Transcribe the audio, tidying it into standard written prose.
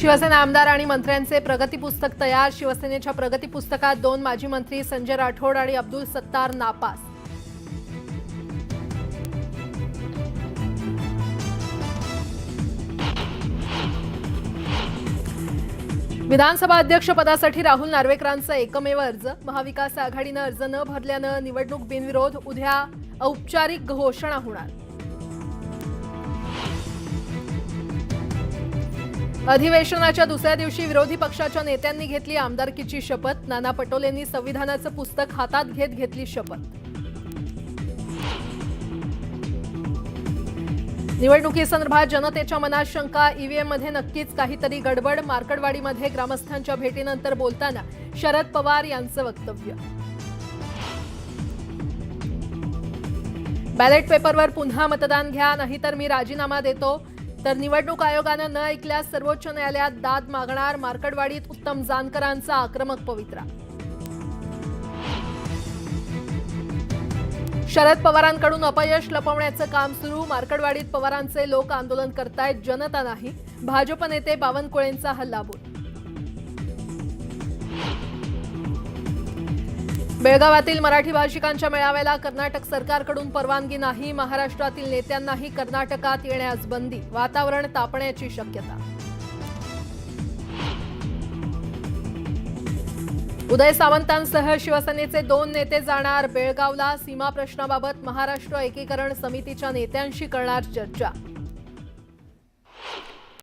शिवसेना आमदार आणि मंत्र्यांचे प्रगती पुस्तक तयार। शिवसेनेच्या प्रगती पुस्तकात 2 माजी मंत्री संजय राठोड आणि अब्दुल सत्तार नापास। विधानसभा अध्यक्ष पदासाठी राहुल नार्वेकरांचा एकमेव अर्ज। महाविकास आघाडीने अर्ज न भरल्याने निवडणूक बिनविरोध। उद्या औपचारिक घोषणा होणार। अधिवेशनाच्या दुसऱ्या दिवशी विरोधी पक्षाच्या नेत्यांनी घेतली आमदारकीची शपथ। नाना पटोलेंनी संविधानाचं पुस्तक हातात घेत घेतली शपथ। निवडणुकीसंदर्भात जनतेच्या मनात शंका। ईव्हीएम मध्ये नक्कीच काहीतरी गडबड। मार्कडवाडीमध्ये ग्रामस्थांच्या भेटीनंतर बोलताना शरद पवार यांचं वक्तव्य। बॅलेट पेपरवर पुन्हा मतदान घ्या, नाहीतर मी राजीनामा देतो। तर निवडणूक आयोगाने न ऐकल्यास सर्वोच्च न्यायालयात दाद मागणार। मार्कडवाडीत उत्तम जानकरांचा आक्रमक पवित्रा। शरद पवारांकडून अपयश लपवण्याचं काम सुरू। मार्कडवाडीत पवारांचे लोक आंदोलन करतायत, जनता नाही। भाजप नेते बावनकुळेंचा हल्लाबोल। बेळगावातील मराठी भाषिकांच्या मेळाव्याला कर्नाटक सरकारकडून परवानगी नाही। महाराष्ट्रातील नेत्यांनाही कर्नाटकात येण्यास बंदी। वातावरण तापण्याची शक्यता। उदय सामंतांसह शिवसेनेचे 2 नेते जाणार बेळगावला। सीमा प्रश्नाबाबत महाराष्ट्र एकीकरण समितीच्या नेत्यांशी करणार चर्चा।